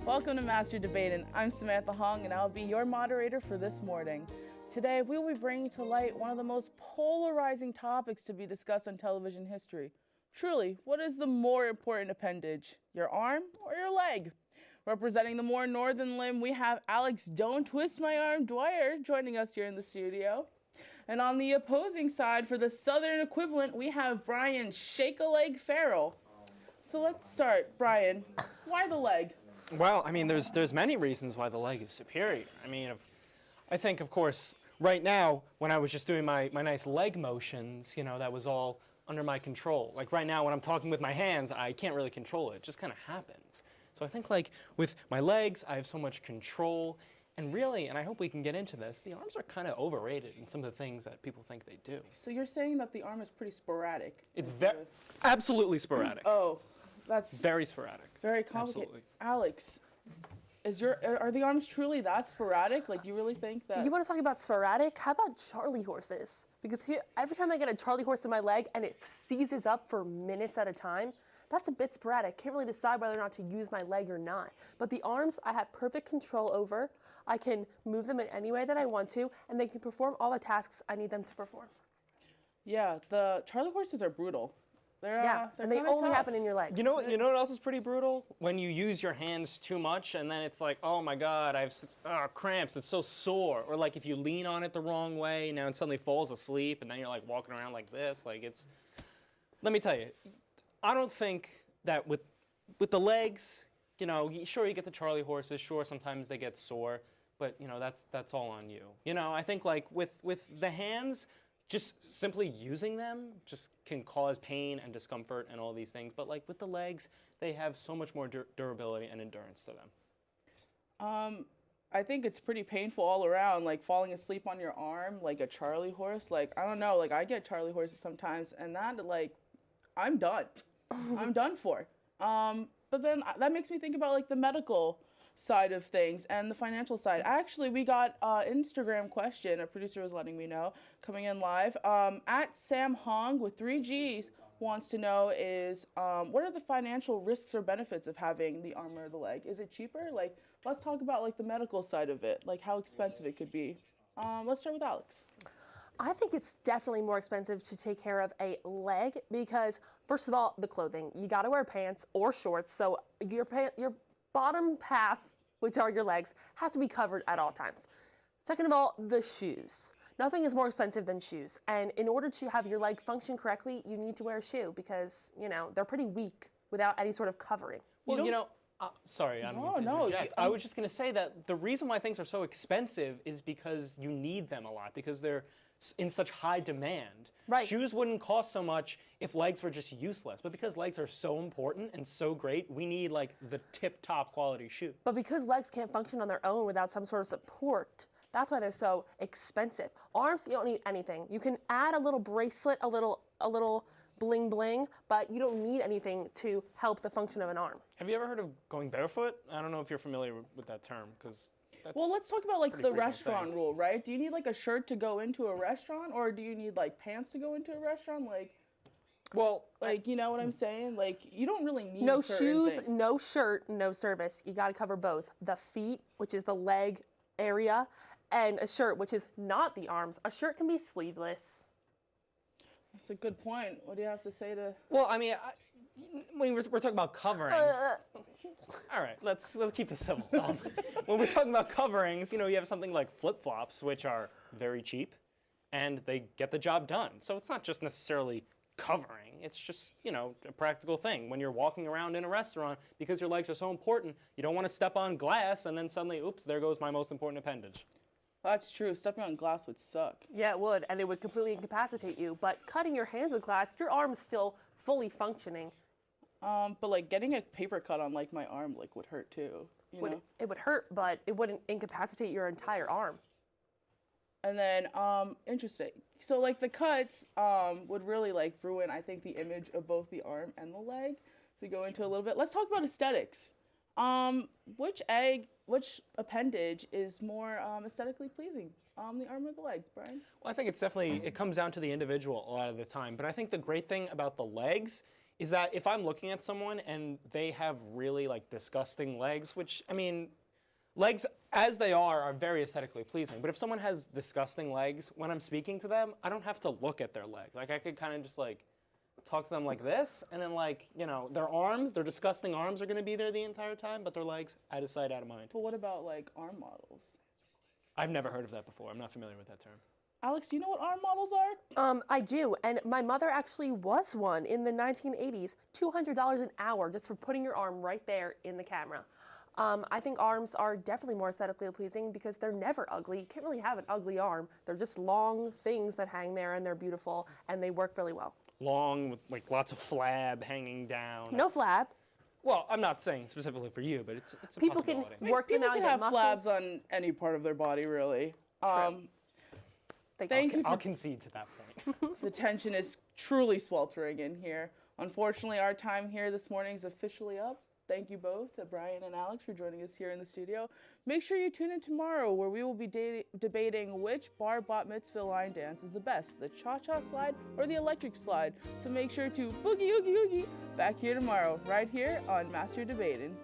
Welcome to Master Debatin'. I'm Samantha Hong, and I'll be your moderator for this morning. Today, we will be bringing to light one of the most polarizing topics to be discussed on television history. Truly, what is the more important appendage, your arm or your leg? Representing the more northern limb, we have Alex Don't Twist My Arm Dwyer joining us here in the studio. And on the opposing side, for the southern equivalent, we have Brian Shake a Leg Farrell. So let's start. Brian, why the leg? Well, I mean, there's many reasons why the leg is superior. I mean, I think, of course, right now, when I was just doing my nice leg motions, that was all under my control. Like right now, when I'm talking with my hands, I can't really control it. It just kind of happens. So I think like with my legs, I have so much control. And really, and I hope we can get into this, the arms are kind of overrated in some of the things that people think they do. So you're saying that the arm is pretty sporadic? It's absolutely sporadic. Oh, that's very sporadic. Very complicated. Absolutely. Alex, are the arms truly that sporadic? Like, you really think that? You want to talk about sporadic? How about Charlie horses? Because every time I get a Charlie horse in my leg and it seizes up for minutes at a time, that's a bit sporadic. Can't really decide whether or not to use my leg or not. But the arms, I have perfect control over. I can move them in any way that I want to, and they can perform all the tasks I need them to perform. Yeah, the Charlie horses are brutal. They're and they only happen in your legs. You know what else is pretty brutal? When you use your hands too much and then it's like, oh my God, I have cramps, it's so sore. Or like if you lean on it the wrong way, now it suddenly falls asleep and then you're like walking around like this. Like let me tell you, I don't think that with the legs, sure you get the Charlie horses, sure sometimes they get sore, but that's all on you. I think like with the hands, just simply using them just can cause pain and discomfort and all these things. But like with the legs, they have so much more durability and endurance to them. I think it's pretty painful all around, like falling asleep on your arm, like a Charlie horse. Like, I don't know, like I get Charlie horses sometimes, and that, like, I'm done. I'm done for. But then that makes me think about like the medical side of things and the financial side. Actually, we got an Instagram question, a producer was letting me know, coming in live. At Sam Hong with 3 Gs wants to know is, what are the financial risks or benefits of having the arm or the leg? Is it cheaper? Like, let's talk about like the medical side of it, like how expensive it could be. Let's start with Alex. I think it's definitely more expensive to take care of a leg because, first of all, the clothing. You got to wear pants or shorts, so your bottom half, which are your legs, have to be covered at all times. Second of all, the shoes. Nothing is more expensive than shoes. And in order to have your leg function correctly, you need to wear a shoe because, they're pretty weak without any sort of covering. Well, sorry, I don't mean to interject. I was just going to say that the reason why things are so expensive is because you need them a lot, because they're in such high demand. Right. Shoes wouldn't cost so much if legs were just useless, but because legs are so important and so great, we need like the tip-top quality shoes. But because legs can't function on their own without some sort of support, that's why they're so expensive. Arms, you don't need anything. You can add a little bracelet, a little bling bling, but you don't need anything to help the function of an arm. Have you ever heard of going barefoot? I don't know if you're familiar with that term, because well, let's talk about like the restaurant rule, right? Do you need like a shirt to go into a restaurant, or do you need like pants to go into a restaurant? Like, well, you know what I'm saying? Like, you don't really need no certain shoes, things. no shirt, no service. You got to cover both. The feet, which is the leg area, and a shirt, which is not the arms. A shirt can be sleeveless. That's a good point. What do you have to say to? Well, I mean, when we're talking about coverings. All right, let's keep this civil. When we're talking about coverings, you have something like flip-flops, which are very cheap, and they get the job done. So it's not just necessarily covering. It's just, a practical thing. When you're walking around in a restaurant, because your legs are so important, you don't want to step on glass and then suddenly, oops, there goes my most important appendage. That's true. Stepping on glass would suck. Yeah, it would, and it would completely incapacitate you. But cutting your hands with glass, your arm is still fully functioning. But like getting a paper cut on like my arm like would hurt too. It would hurt, but it wouldn't incapacitate your entire arm. And then, interesting. So like the cuts would really like ruin, I think, the image of both the arm and the leg. So go into a little bit. Let's talk about aesthetics. Which appendage is more aesthetically pleasing? The arm or the leg, Brian? Well, I think it comes down to the individual a lot of the time. But I think the great thing about the legs is that if I'm looking at someone and they have really like disgusting legs, which I mean, legs as they are very aesthetically pleasing. But if someone has disgusting legs, when I'm speaking to them, I don't have to look at their leg. Like I could kind of just like talk to them like this, and then like, you know, their arms, their disgusting arms are gonna be there the entire time, but their legs, out of sight, out of mind. But what about like arm models? I've never heard of that before. I'm not familiar with that term. Alex, do you know what arm models are? I do, and my mother actually was one in the 1980s, $200 an hour just for putting your arm right there in the camera. I think arms are definitely more aesthetically pleasing because they're never ugly. You can't really have an ugly arm. They're just long things that hang there and they're beautiful and they work really well. Long, with like lots of flab hanging down. No flab. Well, I'm not saying specifically for you, but it's a People can possibility. work them People out can and have get flabs muscles. on any part of their body, really. They Thank you I'll for concede to that point. the tension is truly sweltering in here. Unfortunately, our time here this morning is officially up. Thank you both to Brian and Alex for joining us here in the studio. Make sure you tune in tomorrow where we will be debating which bar bat mitzvah line dance is the best, the cha-cha slide or the electric slide. So make sure to boogie oogie oogie back here tomorrow, right here on Master Debating.